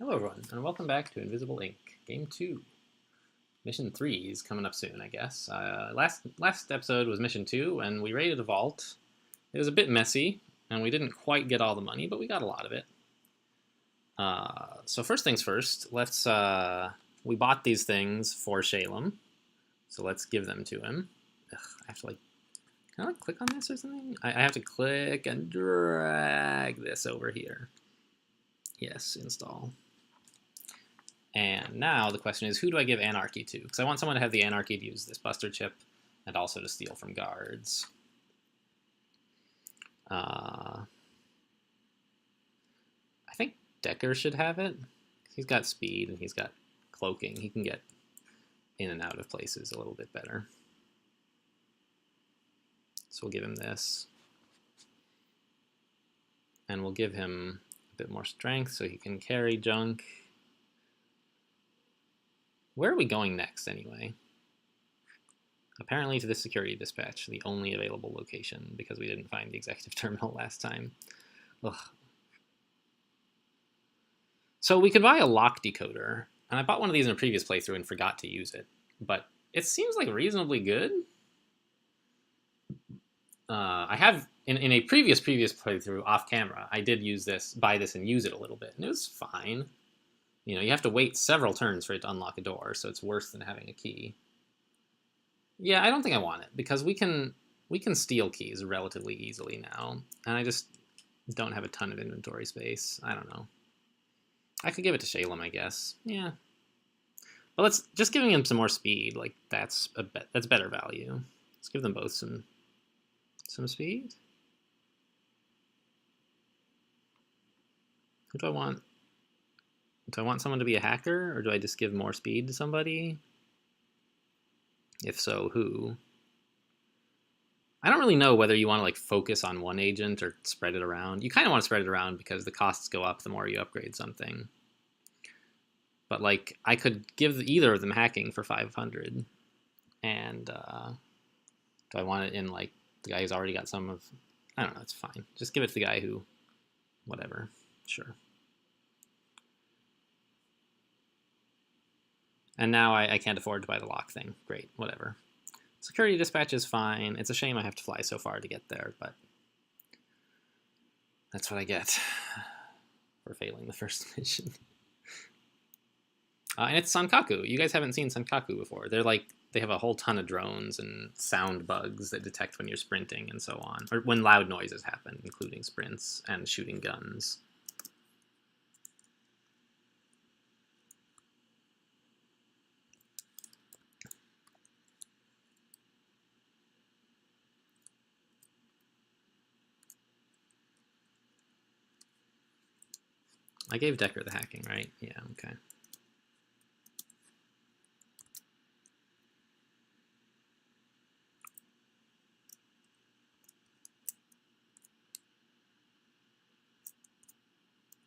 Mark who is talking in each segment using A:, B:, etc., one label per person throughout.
A: Hello everyone, and welcome back to Invisible Ink. Game 2. Mission 3 is coming up soon, I guess. Last episode was Mission 2, and we raided a vault. It was a bit messy, and we didn't quite get all the money, but we got a lot of it. So first things first, we bought these things for Shalem, so let's give them to him. Ugh, I have to can I click on this or something? I have to click and drag this over here. Yes, install. And now the question is, who do I give Anarchy to? Because I want someone to have the Anarchy to use this Buster chip and also to steal from guards. I think Decker should have it. He's got speed and he's got cloaking. He can get in and out of places a little bit better. So we'll give him this. And we'll give him a bit more strength so he can carry junk. Where are we going next, anyway? Apparently to the security dispatch, the only available location, because we didn't find the executive terminal last time. Ugh. So we could buy a lock decoder, and I bought one of these in a previous playthrough and forgot to use it, but it seems like reasonably good. I have, in a previous playthrough off camera, I did buy this and use it a little bit, and it was fine. You know, you have to wait several turns for it to unlock a door, so it's worse than having a key. Yeah, I don't think I want it, because we can steal keys relatively easily now, and I just don't have a ton of inventory space. I don't know. I could give it to Shalem, I guess. Yeah. But let's just giving him some more speed, like that's better value. Let's give them both some speed. Who do I want? Do I want someone to be a hacker, or do I just give more speed to somebody? If so, who? I don't really know whether you want to focus on one agent or spread it around. You kind of want to spread it around because the costs go up the more you upgrade something. But I could give either of them hacking for 500. And do I want it in the guy who's already got some of? I don't know. It's fine. Just give it to the guy who, whatever. Sure. And now I can't afford to buy the lock thing. Great, whatever. Security dispatch is fine. It's a shame I have to fly so far to get there, but that's what I get for failing the first mission. And it's Sankaku. You guys haven't seen Sankaku before. They have a whole ton of drones and sound bugs that detect when you're sprinting and so on, or when loud noises happen, including sprints and shooting guns. I gave Decker the hacking, right? Yeah, okay.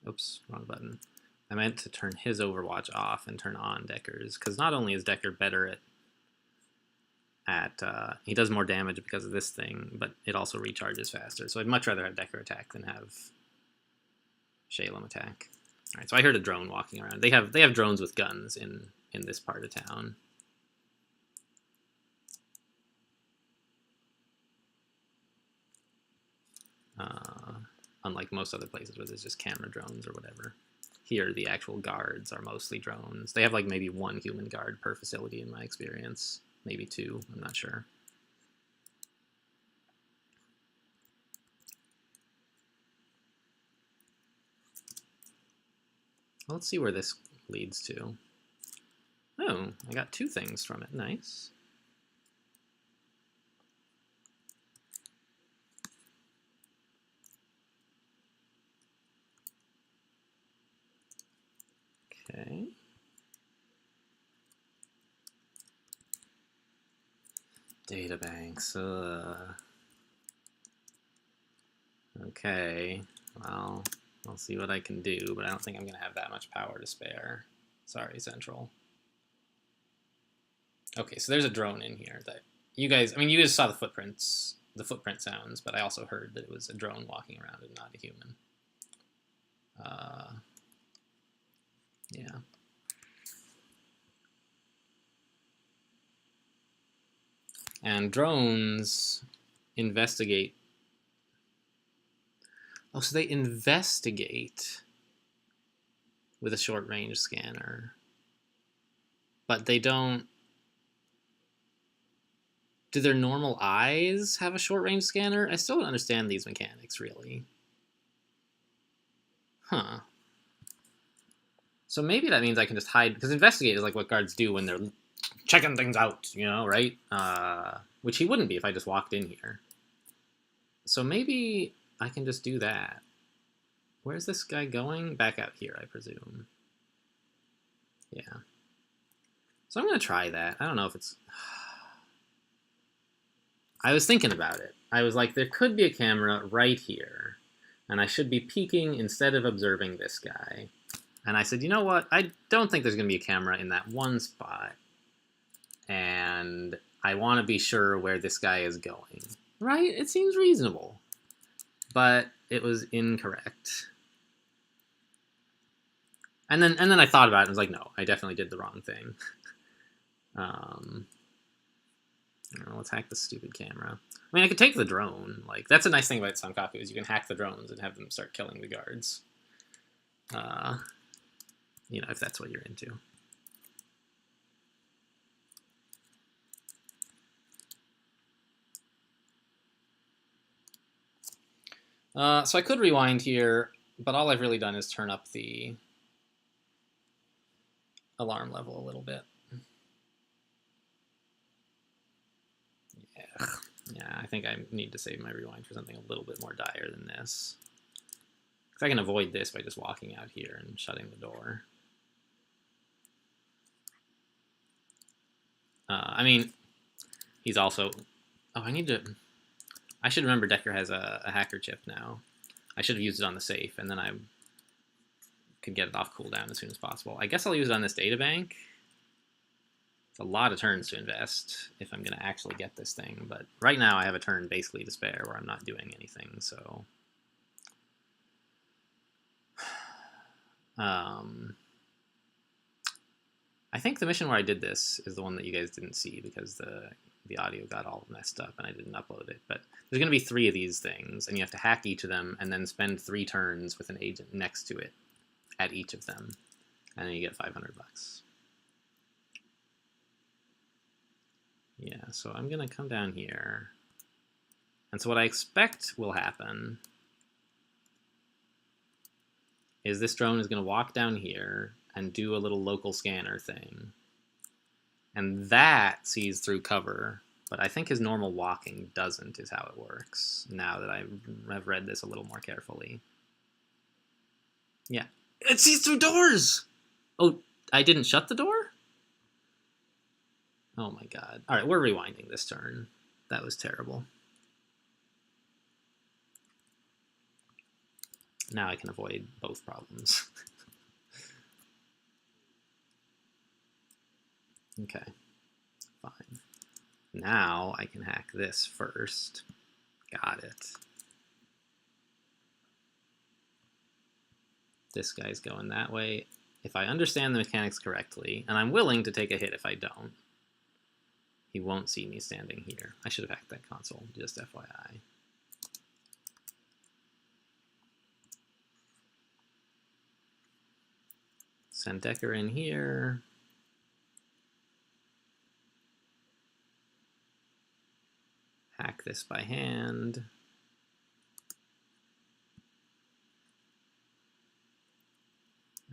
A: Oops, wrong button. I meant to turn his Overwatch off and turn on Decker's, because not only is Decker better he does more damage because of this thing, but it also recharges faster. So I'd much rather have Decker attack than have Shalem attack. All right, so I heard a drone walking around. They have drones with guns in this part of town. Unlike most other places where there's just camera drones or whatever. Here, the actual guards are mostly drones. They have maybe one human guard per facility in my experience. Maybe two, I'm not sure. Well, let's see where this leads to. Oh, I got two things from it. Nice. Okay. Databanks. Okay. Well, I'll see what I can do, but I don't think I'm going to have that much power to spare. Sorry, Central. Okay, so there's a drone in here that you guys saw the footprint sounds, but I also heard that it was a drone walking around and not a human. And drones investigate. Oh, so they investigate with a short-range scanner. But they don't... Do their normal eyes have a short-range scanner? I still don't understand these mechanics, really. Huh. So maybe that means I can just hide, because investigate is like what guards do when they're checking things out, you know, right? Which he wouldn't be if I just walked in here. So maybe I can just do that. Where's this guy going? Back out here, I presume. Yeah. So I'm going to try that. I don't know if it's... I was thinking about it. I was like, there could be a camera right here, and I should be peeking instead of observing this guy. And I said, you know what? I don't think there's going to be a camera in that one spot, and I want to be sure where this guy is going. Right? It seems reasonable. But it was incorrect. And then I thought about it and was like, no, I definitely did the wrong thing. Let's hack the stupid camera. I mean, I could take the drone. Like, that's a nice thing about Sankaku is you can hack the drones and have them start killing the guards. You know, if that's what you're into. So I could rewind here, but all I've really done is turn up the alarm level a little bit. Yeah, I think I need to save my rewind for something a little bit more dire than this. Because I can avoid this by just walking out here and shutting the door. I mean, he's also... Oh, I need to... I should remember Decker has a hacker chip now. I should have used it on the safe, and then I could get it off cooldown as soon as possible. I guess I'll use it on this databank. It's a lot of turns to invest if I'm going to actually get this thing, but right now I have a turn basically to spare where I'm not doing anything, so... I think the mission where I did this is the one that you guys didn't see because the audio got all messed up and I didn't upload it. But there's going to be 3 of these things, and you have to hack each of them and then spend 3 turns with an agent next to it at each of them. And then you get 500 bucks. Yeah, so I'm going to come down here. And so what I expect will happen is this drone is going to walk down here and do a little local scanner thing. And that sees through cover, but I think his normal walking doesn't, is how it works, now that I have read this a little more carefully. Yeah. It sees through doors! Oh, I didn't shut the door? Oh my god. Alright, we're rewinding this turn. That was terrible. Now I can avoid both problems. Okay, fine. Now I can hack this first. Got it. This guy's going that way. If I understand the mechanics correctly, and I'm willing to take a hit if I don't, he won't see me standing here. I should have hacked that console, just FYI. Send Decker in here. Hack this by hand.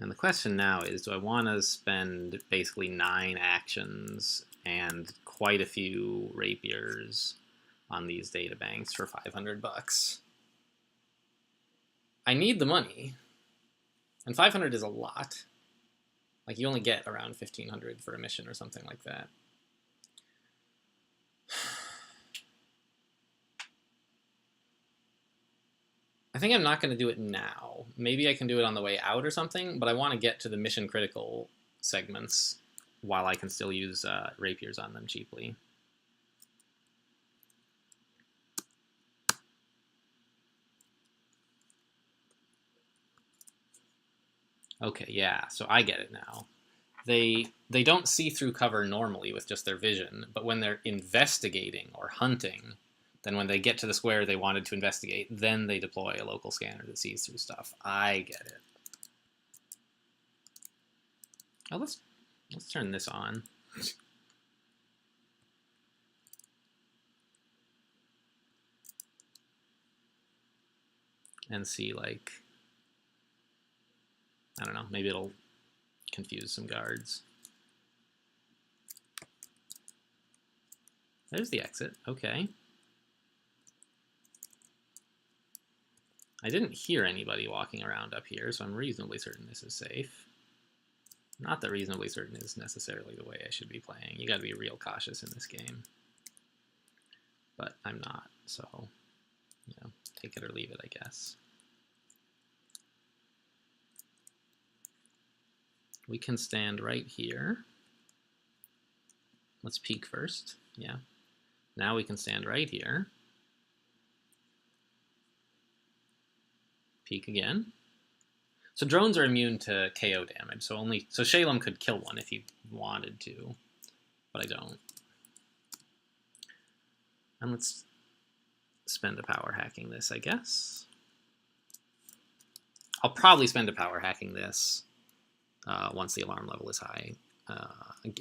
A: And the question now is, do I want to spend basically 9 actions and quite a few rapiers on these databanks for 500 bucks? I need the money, and 500 is a lot. Like, you only get around 1,500 for a mission or something like that. I think I'm not going to do it now. Maybe I can do it on the way out or something, but I want to get to the mission critical segments while I can still use rapiers on them cheaply. Okay, yeah, so I get it now. they don't see through cover normally with just their vision, but when they're investigating or hunting, then when they get to the square they wanted to investigate, then they deploy a local scanner that sees through stuff. I get it. Oh, let's turn this on. And see, like, I don't know, maybe it'll confuse some guards. There's the exit, okay. I didn't hear anybody walking around up here, so I'm reasonably certain this is safe. Not that reasonably certain is necessarily the way I should be playing. You gotta be real cautious in this game. But I'm not, so, you know, take it or leave it, I guess. We can stand right here. Let's peek first, yeah. Now we can stand right here. Peek again. So drones are immune to KO damage, so Shalem could kill one if he wanted to, but I don't. And let's spend a power hacking this, I guess. I'll probably spend a power hacking this once the alarm level is high,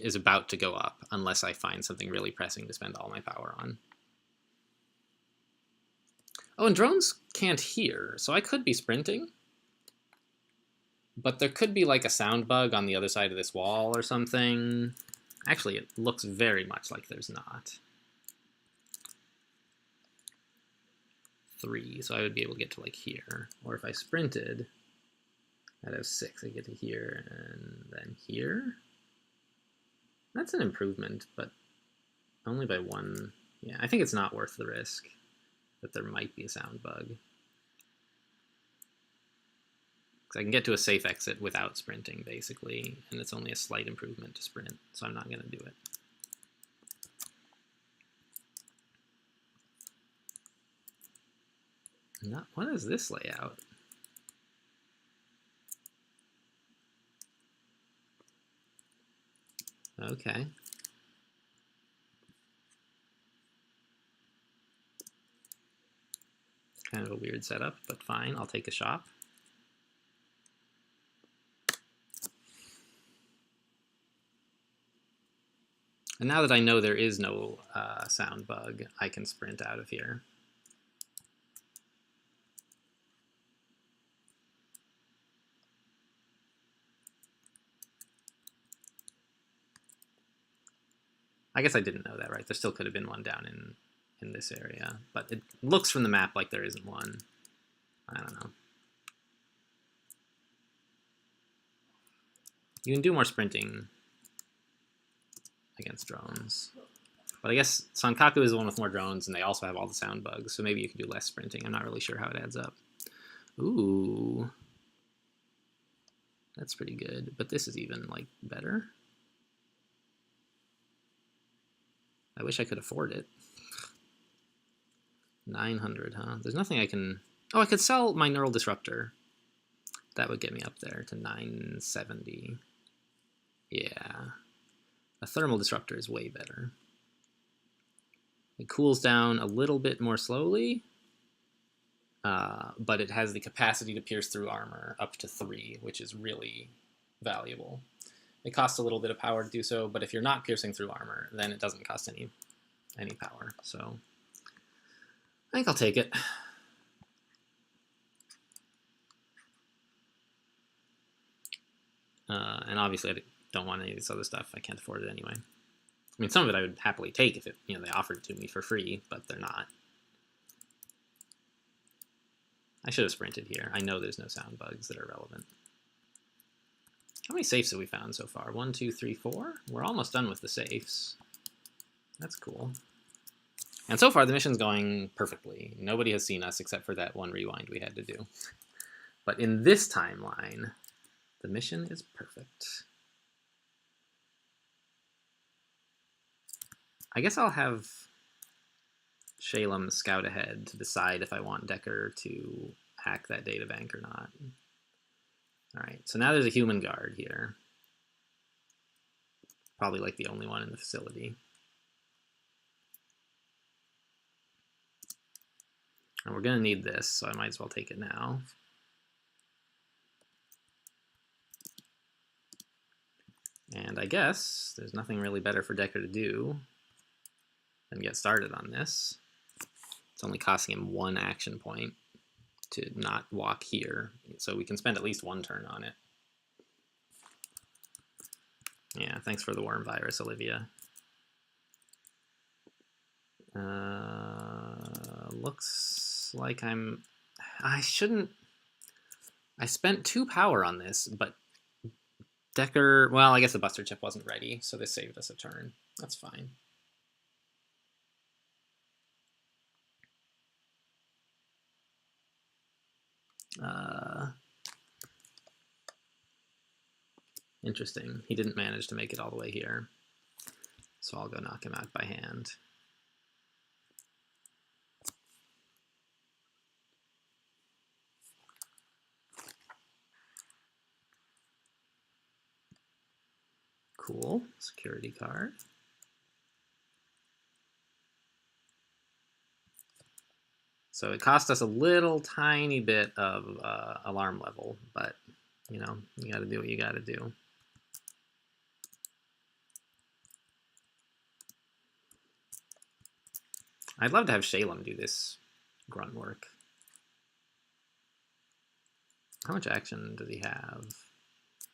A: is about to go up, unless I find something really pressing to spend all my power on. Oh, and drones can't hear, so I could be sprinting. But there could be like a sound bug on the other side of this wall or something. Actually, it looks very much like there's not. 3, so I would be able to get to like here. Or if I sprinted, I'd have 6. I get to here and then here. That's an improvement, but only by 1. Yeah, I think it's not worth the risk that there might be a sound bug. Because I can get to a safe exit without sprinting, basically, and it's only a slight improvement to sprint, so I'm not going to do it. What is this layout? Okay. Kind of a weird setup, but fine, I'll take a shop. And now that I know there is no sound bug, I can sprint out of here. I guess I didn't know that, right? There still could have been one down in this area, but it looks from the map like there isn't one. I don't know. You can do more sprinting against drones. But I guess Sankaku is the one with more drones, and they also have all the sound bugs, so maybe you can do less sprinting. I'm not really sure how it adds up. Ooh. That's pretty good, but this is even, like, better. I wish I could afford it. 900, huh? There's nothing I can... Oh, I could sell my Neural Disruptor. That would get me up there to 970. Yeah. A Thermal Disruptor is way better. It cools down a little bit more slowly, but it has the capacity to pierce through armor up to 3, which is really valuable. It costs a little bit of power to do so, but if you're not piercing through armor, then it doesn't cost any power. So I think I'll take it. And obviously I don't want any of this other stuff. I can't afford it anyway. I mean, some of it I would happily take if it, they offered it to me for free, but they're not. I should have sprinted here. I know there's no sound bugs that are relevant. How many safes have we found so far? 1, 2, 3, 4? We're almost done with the safes. That's cool. And so far, the mission's going perfectly. Nobody has seen us except for that one rewind we had to do. But in this timeline, the mission is perfect. I guess I'll have Shalem scout ahead to decide if I want Decker to hack that data bank or not. All right, so now there's a human guard here. Probably like the only one in the facility. And we're gonna need this, so I might as well take it now. And I guess there's nothing really better for Decker to do than get started on this. It's only costing him 1 action point to not walk here, so we can spend at least 1 turn on it. Yeah, thanks for the worm virus, Olivia. Looks like I shouldn't... I spent 2 power on this, but Decker... Well, I guess the Buster Chip wasn't ready, so this saved us a turn. That's fine. Interesting. He didn't manage to make it all the way here. So I'll go knock him out by hand. Cool. Security card. So it cost us a little tiny bit of alarm level, but you know, you gotta do what you gotta do. I'd love to have Shalem do this grunt work. How much action does he have?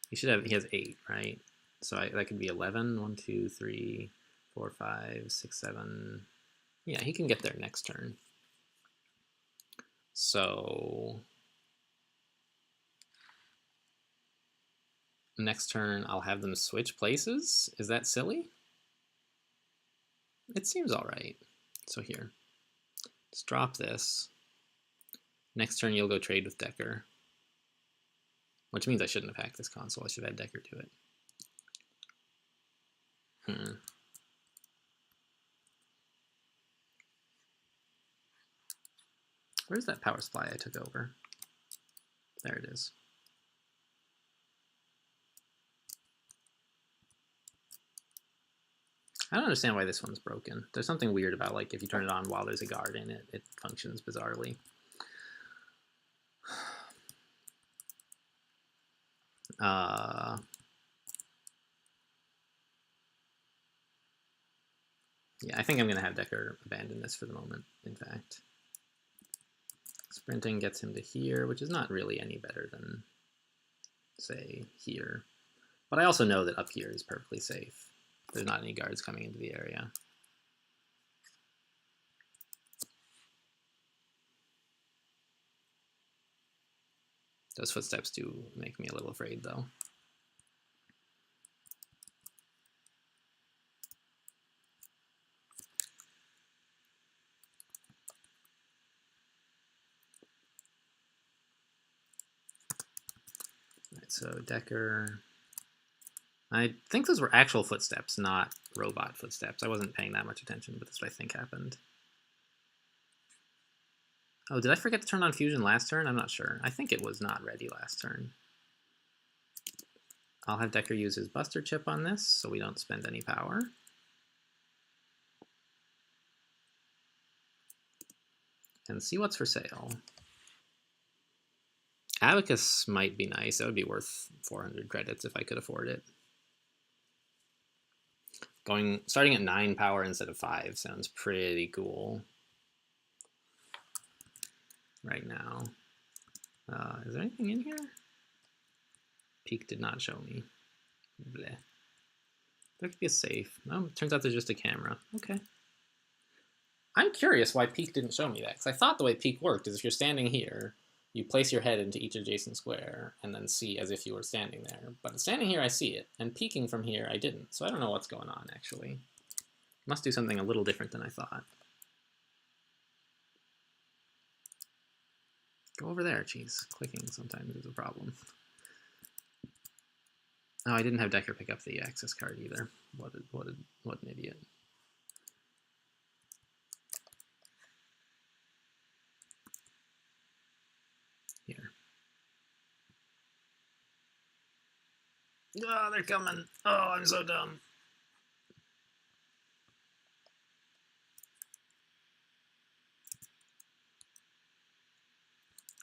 A: He has 8, right? So that could be 11. 1, 2, 3, 4, 5, 6, 7. Yeah, he can get there next turn. So next turn I'll have them switch places. Is that silly? It seems all right. So here, let's drop this. Next turn you'll go trade with Decker. Which means I shouldn't have hacked this console. I should have had Decker do it. Where's that power supply I took over? There it is. I don't understand why this one's broken. There's something weird about, like, if you turn it on while there's a guard in it, it functions bizarrely. Yeah, I think I'm going to have Decker abandon this for the moment, in fact. Sprinting gets him to here, which is not really any better than, say, here. But I also know that up here is perfectly safe. There's not any guards coming into the area. Those footsteps do make me a little afraid, though. Right, so Decker... I think those were actual footsteps, not robot footsteps. I wasn't paying that much attention, but that's what I think happened. Oh, did I forget to turn on fusion last turn? I'm not sure. I think it was not ready last turn. I'll have Decker use his Buster Chip on this, so we don't spend any power. And see what's for sale. Abacus might be nice. That would be worth 400 credits if I could afford it. Starting at 9 power instead of 5 sounds pretty cool right now. Is there anything in here? Peak did not show me. Bleh. There could be a safe. No, turns out there's just a camera. Okay. I'm curious why Peak didn't show me that, because I thought the way Peak worked is if you're standing here, you place your head into each adjacent square and then see as if you were standing there. But standing here, I see it, and peeking from here, I didn't. So I don't know what's going on, actually. Must do something a little different than I thought. Go over there, jeez. Clicking sometimes is a problem. Oh, I didn't have Decker pick up the access card either. What an idiot. Here. Oh, they're coming. Oh, I'm so dumb.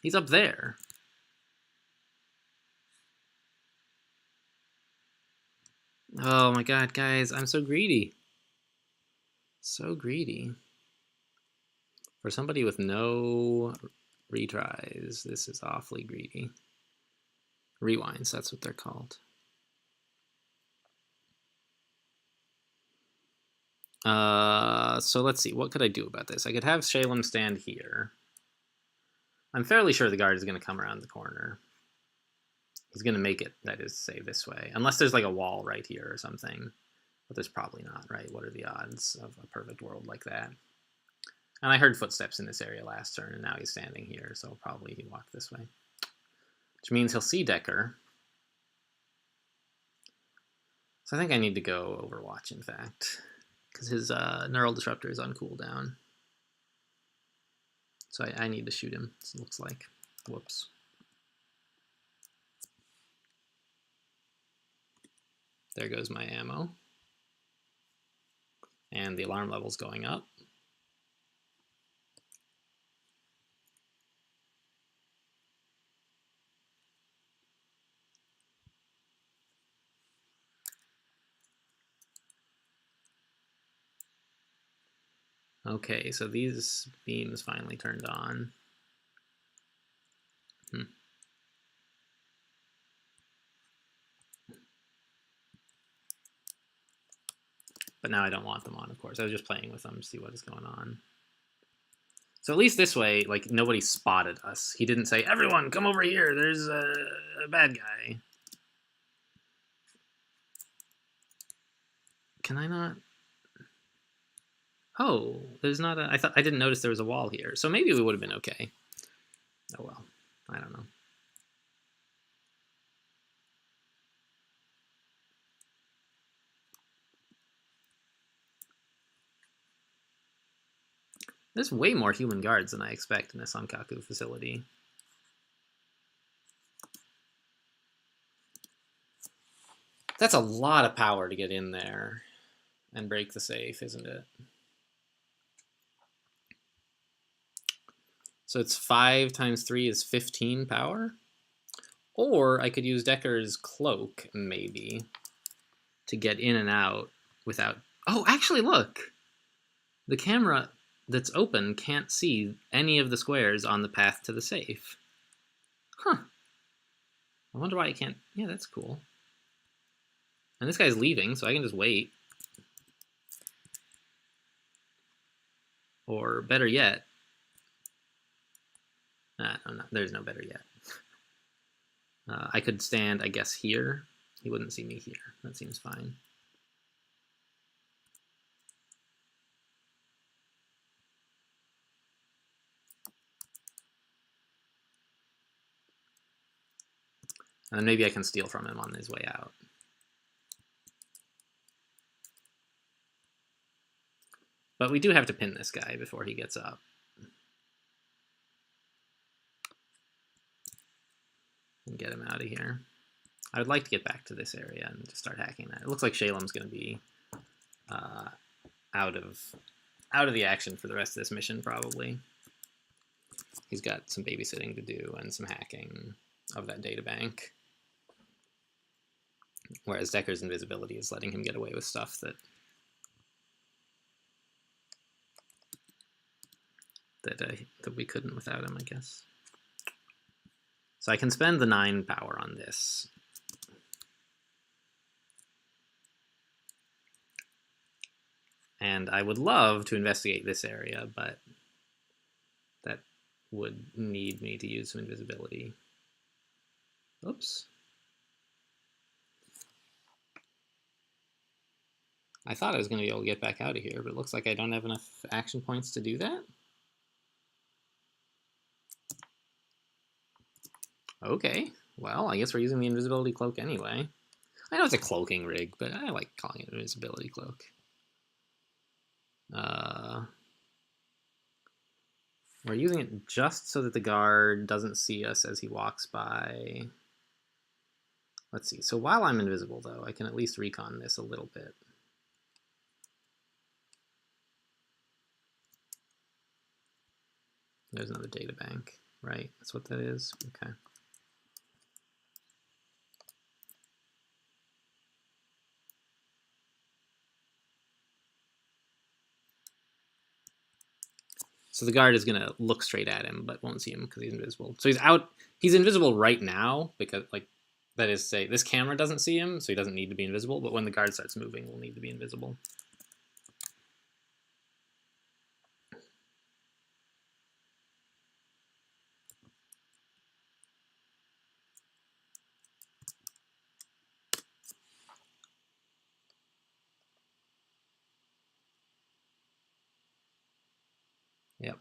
A: He's up there. Oh my god, guys, I'm so greedy. So greedy. For somebody with no retries, this is awfully greedy. Rewinds, that's what they're called. So let's see, what could I do about this? I could have Shalem stand here. I'm fairly sure the guard is going to come around the corner. He's going to make it, that is, say, this way. Unless there's like a wall right here or something. But there's probably not, right? What are the odds of a perfect world like that? And I heard footsteps in this area last turn, and now he's standing here, so probably he walked this way. Which means he'll see Decker. So I think I need to go Overwatch, in fact. Because his Neural Disruptor is on cooldown. So I need to shoot him, it looks like. Whoops. There goes my ammo. And the alarm level's going up. Okay, so these beams finally turned on. But now I don't want them on, of course. I was just playing with them to see what is going on. So at least this way, like, nobody spotted us. He didn't say, everyone, come over here, there's a bad guy. Can I not? Oh, there's not a... I didn't notice there was a wall here. So maybe we would have been okay. Oh well, I don't know. There's way more human guards than I expect in a Sankaku facility. That's a lot of power to get in there and break the safe, isn't it? So it's 5 times 3 is 15 power? Or I could use Decker's cloak, maybe, to get in and out without... Oh, actually, look! The camera that's open can't see any of the squares on the path to the safe. Huh. I wonder why I can't... Yeah, that's cool. And this guy's leaving, so I can just wait. Or better yet... no, there's no better yet. I could stand, I guess, here. He wouldn't see me here. That seems fine. And maybe I can steal from him on his way out. But we do have to pin this guy before he gets up. And get him out of here. I would like to get back to this area and just start hacking that. It looks like Shalem's going to be out of the action for the rest of this mission, probably. He's got some babysitting to do and some hacking of that data bank. Whereas Decker's invisibility is letting him get away with stuff that we couldn't without him, I guess. So I can spend the 9 power on this. And I would love to investigate this area, but that would need me to use some invisibility. Oops. I thought I was going to be able to get back out of here, but it looks like I don't have enough action points to do that. Okay, well, I guess we're using the invisibility cloak anyway. I know it's a cloaking rig, but I like calling it an invisibility cloak. We're using it just so that the guard doesn't see us as he walks by. Let's see, so while I'm invisible, though, I can at least recon this a little bit. There's another data bank. right? That's what that is. Okay. So the guard is going to look straight at him, but won't see him because he's invisible. So he's out. He's invisible right now because, like, that is, say, this camera doesn't see him, so he doesn't need to be invisible. But when the guard starts moving, we'll need to be invisible. Yep.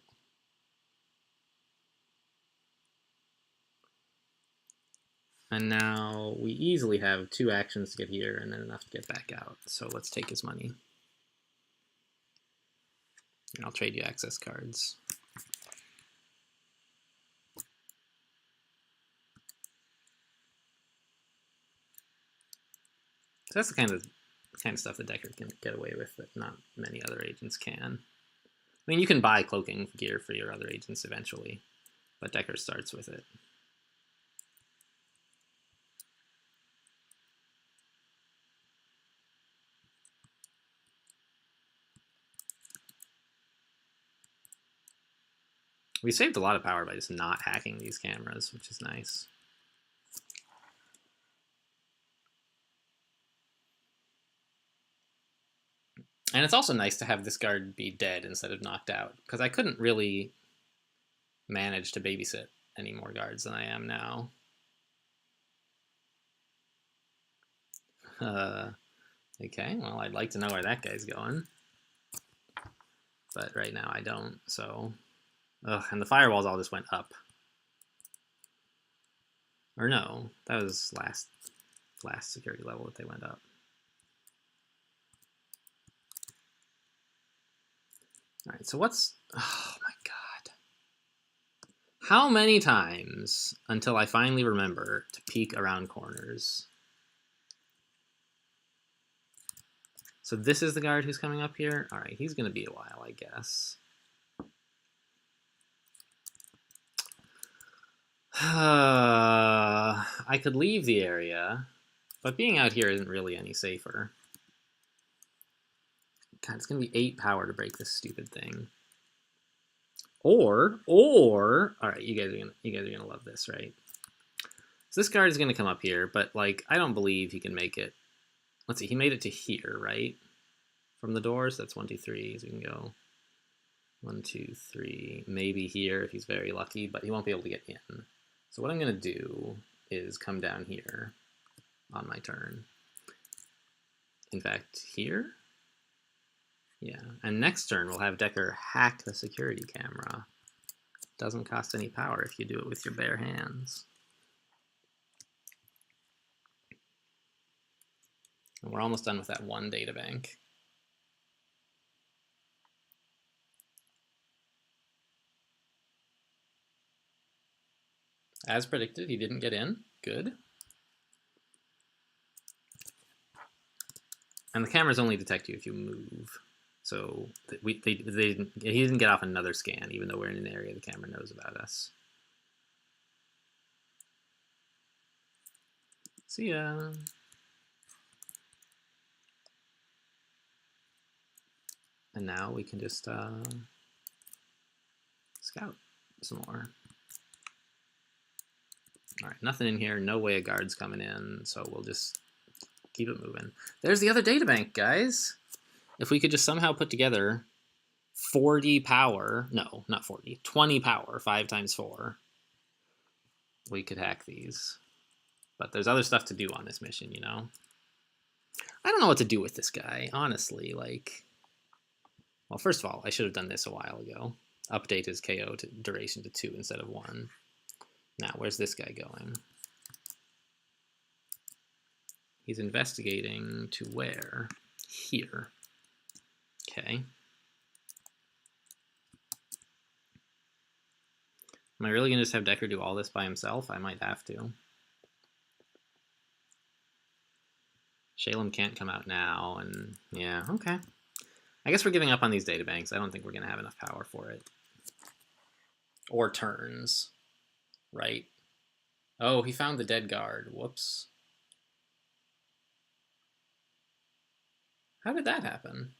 A: And now we easily have 2 actions to get here and then enough to get back out. So let's take his money. And I'll trade you access cards. So that's the kind of stuff that Deckard can get away with that not many other agents can. I mean, you can buy cloaking gear for your other agents eventually, but Deckard starts with it. We saved a lot of power by just not hacking these cameras, which is nice. And it's also nice to have this guard be dead instead of knocked out, because I couldn't really manage to babysit any more guards than I am now. Okay, well, I'd like to know where that guy's going. But right now I don't, so... Ugh, and the firewalls all just went up. Or no, that was last security level that they went up. All right, so what's... Oh my god. How many times until I finally remember to peek around corners? So this is the guard who's coming up here? All right, he's going to be a while, I guess. I could leave the area, but being out here isn't really any safer. God, it's going to be 8 power to break this stupid thing. Or, all right, you guys are gonna love this, right? So this guard is gonna come up here, but like I don't believe he can make it. Let's see, he made it to here, right? From the doors, that's 1, 2, 3. So we can go 1, 2, 3, maybe here if he's very lucky, but he won't be able to get in. So what I'm gonna do is come down here on my turn. In fact, here. Yeah, and next turn we'll have Deckard hack the security camera. Doesn't cost any power if you do it with your bare hands. And we're almost done with that 1 data bank. As predicted, he didn't get in. Good. And the cameras only detect you if you move. So he didn't get off another scan, even though we're in an area the camera knows about us. See ya. And now we can just scout some more. All right, nothing in here. No way a guard's coming in, so we'll just keep it moving. There's the other databank, guys. If we could just somehow put together 40 power, no, not 40, 20 power, 5 times 4, we could hack these. But there's other stuff to do on this mission, you know? I don't know what to do with this guy, honestly. Like, well, first of all, I should have done this a while ago. Update his KO duration to 2 instead of 1. Now, where's this guy going? He's investigating to where? Here. Okay. Am I really going to just have Deckard do all this by himself? I might have to. Shalem can't come out now, and yeah, okay. I guess we're giving up on these databanks. I don't think we're going to have enough power for it. Or turns. right? Oh, he found the dead guard. Whoops. How did that happen?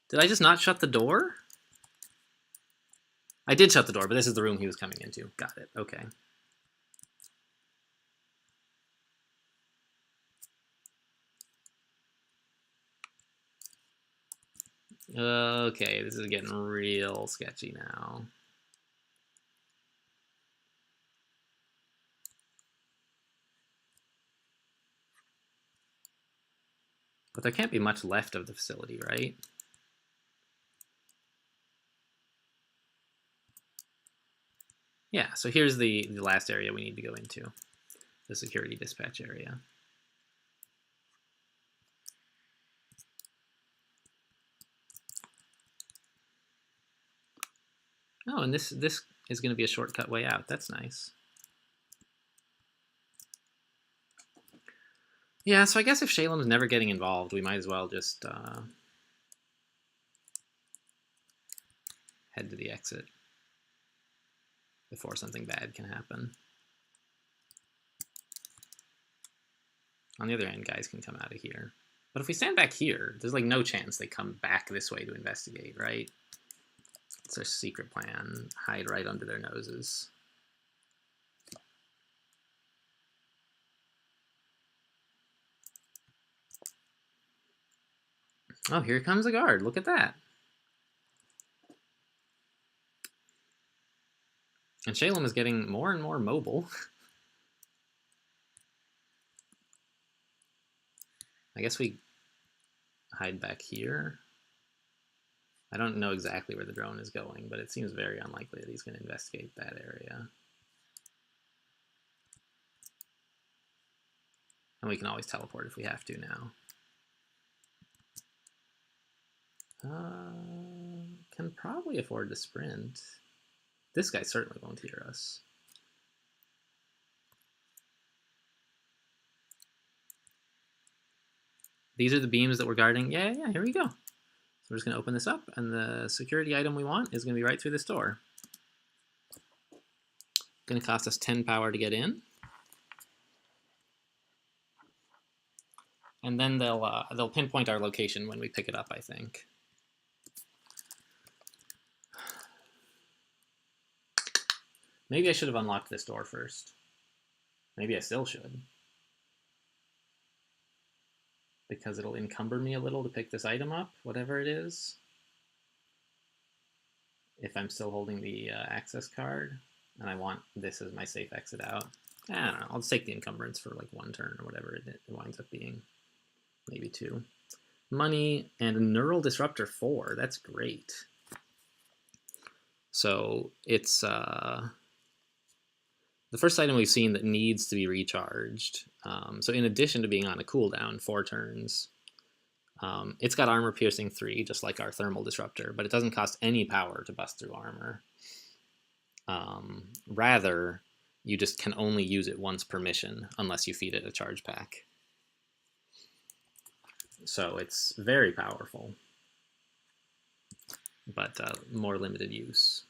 A: Did I just not shut the door? I did shut the door, but this is the room he was coming into. Got it. Okay. Okay, this is getting real sketchy now. But there can't be much left of the facility, right? Yeah, so here's the last area we need to go into, the security dispatch area. Oh, and this is going to be a shortcut way out. That's nice. Yeah, so I guess if Shalem's never getting involved, we might as well just head to the exit before something bad can happen. On the other hand, guys can come out of here. But if we stand back here, there's like no chance they come back this way to investigate, right? It's their secret plan. Hide right under their noses. Oh, here comes a guard. Look at that. And Shalem is getting more and more mobile. I guess we hide back here. I don't know exactly where the drone is going, but it seems very unlikely that he's going to investigate that area. And we can always teleport if we have to now. Can probably afford to sprint. This guy certainly won't hear us. These are the beams that we're guarding. Yeah, here we go. So we're just going to open this up, and the security item we want is going to be right through this door. Going to cost us 10 power to get in. And then they'll pinpoint our location when we pick it up, I think. Maybe I should have unlocked this door first. Maybe I still should. Because it'll encumber me a little to pick this item up, whatever it is. If I'm still holding the access card, and I want this as my safe exit out. I don't know, I'll just take the encumbrance for like 1 turn or whatever it winds up being. Maybe 2. Money and a Neural Disruptor 4, that's great. So it's the first item we've seen that needs to be recharged. So in addition to being on a cooldown 4 turns, it's got armor piercing 3, just like our thermal disruptor, but it doesn't cost any power to bust through armor. Rather, you just can only use it once per mission unless you feed it a charge pack. So it's very powerful, but more limited use.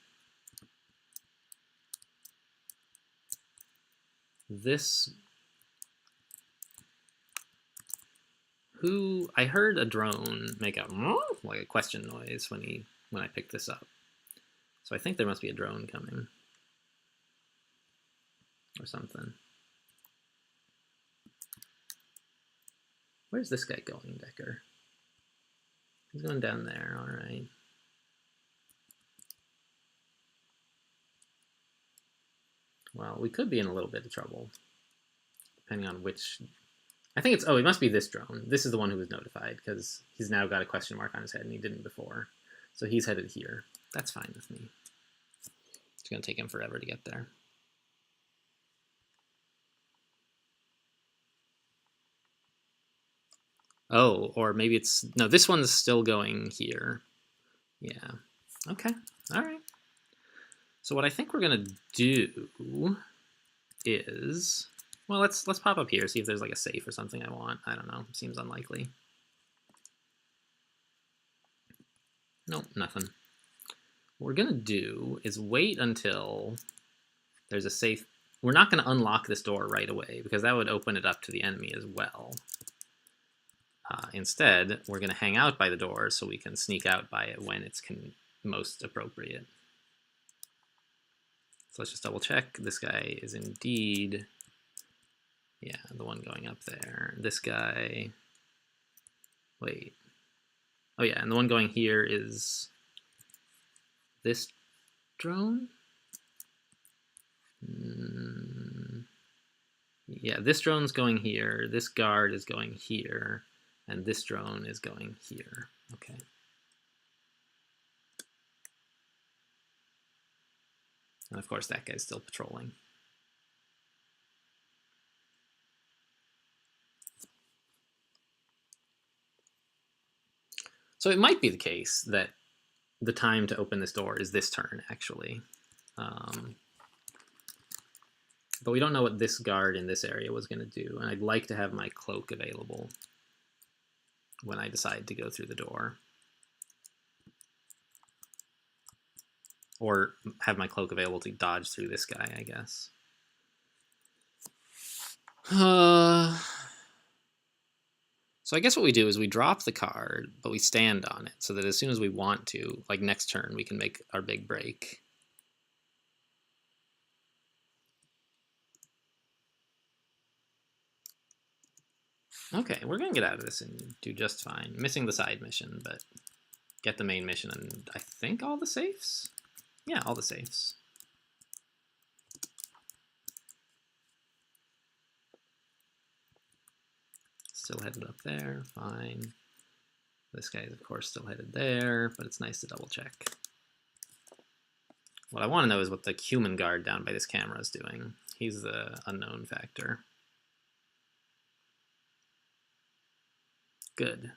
A: This... I heard a drone make a like a question noise when I picked this up. So I think there must be a drone coming. Or something. Where's this guy going, Decker? He's going down there, alright. Well, we could be in a little bit of trouble. Depending on which... I think it's... Oh, it must be this drone. This is the one who was notified, because he's now got a question mark on his head, and he didn't before. So he's headed here. That's fine with me. It's going to take him forever to get there. Oh, or maybe it's... No, this one's still going here. Yeah. Okay. All right. So what I think we're going to do is... Well, let's pop up here, see if there's like a safe or something I want. I don't know. Seems unlikely. Nope, nothing. What we're going to do is wait until there's a safe. We're not going to unlock this door right away because that would open it up to the enemy as well. Instead, we're going to hang out by the door so we can sneak out by it when it's most appropriate. So let's just double check. This guy is indeed, yeah, the one going up there. This guy, wait. Oh yeah, and the one going here is this drone? Yeah, this drone's going here, this guard is going here, and this drone is going here. Okay. And of course that guy's still patrolling. So it might be the case that the time to open this door is this turn, actually. But we don't know what this guard in this area was going to do, and I'd like to have my cloak available when I decide to go through the door. Or have my cloak available to dodge through this guy, I guess. So I guess what we do is we drop the card, but we stand on it, so that as soon as we want to, like next turn, we can make our big break. Okay, we're going to get out of this and do just fine. Missing the side mission, but get the main mission and I think all the safes? Yeah, all the safes. Still headed up there, fine. This guy is of course still headed there, but it's nice to double check. What I want to know is what the human guard down by this camera is doing. He's the unknown factor. Good.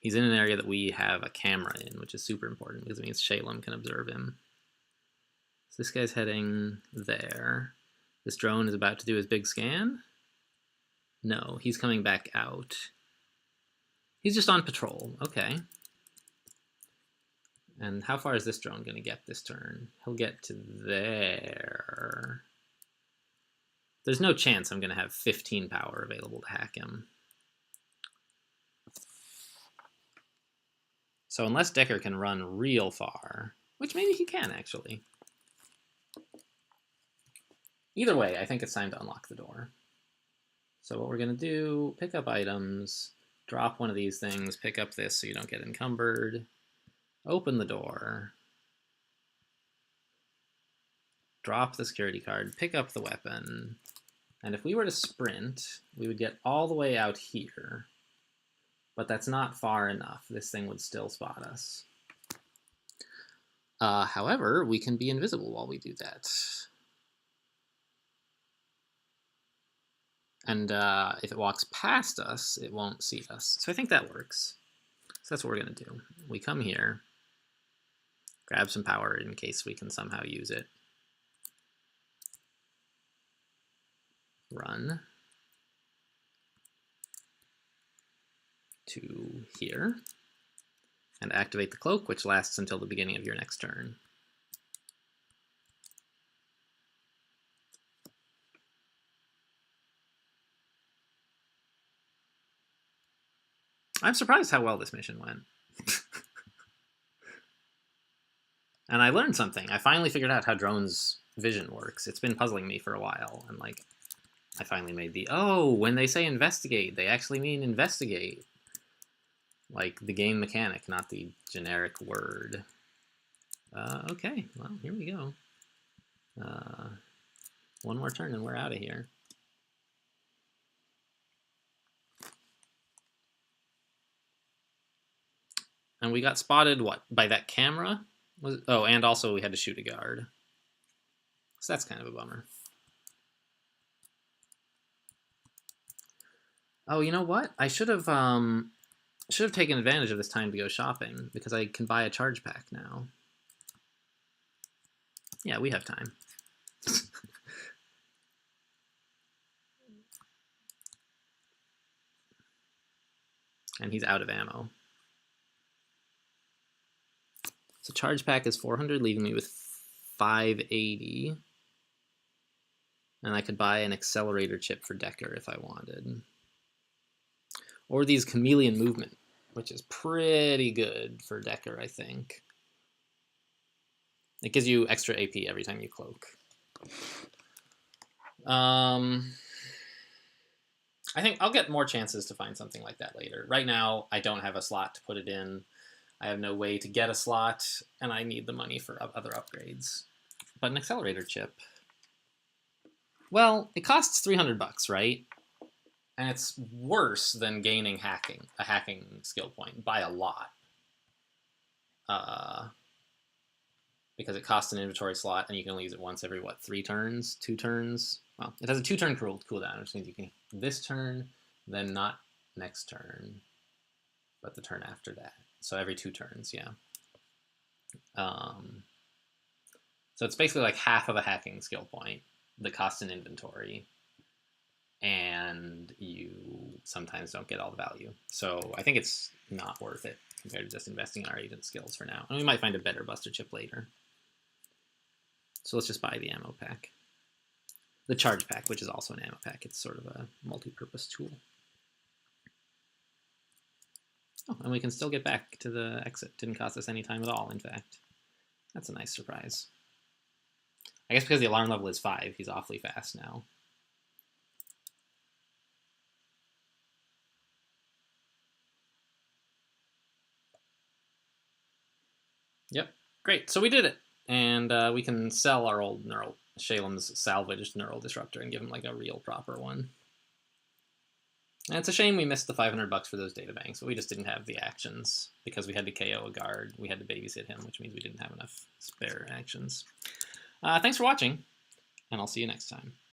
A: He's in an area that we have a camera in, which is super important because it means Shalem can observe him. So this guy's heading there. This drone is about to do his big scan. No, he's coming back out. He's just on patrol. Okay. And how far is this drone going to get this turn? He'll get to there. There's no chance I'm going to have 15 power available to hack him. So unless Decker can run real far, which maybe he can actually. Either way, I think it's time to unlock the door. So what we're going to do, pick up items, drop one of these things, pick up this so you don't get encumbered, open the door, drop the security card, pick up the weapon, and if we were to sprint, we would get all the way out here. But that's not far enough. This thing would still spot us. However, we can be invisible while we do that. And if it walks past us, it won't see us. So I think that works. So that's what we're going to do. We come here, grab some power in case we can somehow use it. Run to here, and activate the cloak, which lasts until the beginning of your next turn. I'm surprised how well this mission went. And I learned something. I finally figured out how drones' vision works. It's been puzzling me for a while, and like, I finally made the, oh, when they say investigate, they actually mean investigate. Like the game mechanic, not the generic word. Okay, well, here we go. One more turn and we're out of here. And we got spotted, what, by that camera? Oh, and also we had to shoot a guard. So that's kind of a bummer. Oh, you know what? I should have taken advantage of this time to go shopping, because I can buy a charge pack now. Yeah, we have time. And he's out of ammo. So charge pack is 400, leaving me with 580. And I could buy an accelerator chip for Decker if I wanted. Or these chameleon movement, which is pretty good for Decker, I think. It gives you extra AP every time you cloak. I think I'll get more chances to find something like that later. Right now, I don't have a slot to put it in. I have no way to get a slot, and I need the money for other upgrades. But an accelerator chip... Well, it costs $300, right? And it's worse than gaining a hacking skill point by a lot. Because it costs an inventory slot, and you can only use it once every, what, 3 turns? 2 turns? Well, it has a 2-turn cooldown, which means you can this turn, then not next turn, but the turn after that. So every 2 turns, yeah. So it's basically like half of a hacking skill point that costs an inventory, and you sometimes don't get all the value. So I think it's not worth it compared to just investing in our agent skills for now. And we might find a better Buster chip later. So let's just buy the ammo pack. The charge pack, which is also an ammo pack. It's sort of a multi-purpose tool. Oh, and we can still get back to the exit. Didn't cost us any time at all, in fact. That's a nice surprise. I guess because the alarm level is 5, he's awfully fast now. Yep, great. So we did it. And we can sell our old Shalem's salvaged Neural Disruptor and give him like a real proper one. And it's a shame we missed the $500 for those data banks, but we just didn't have the actions because we had to KO a guard. We had to babysit him, which means we didn't have enough spare actions. Thanks for watching, and I'll see you next time.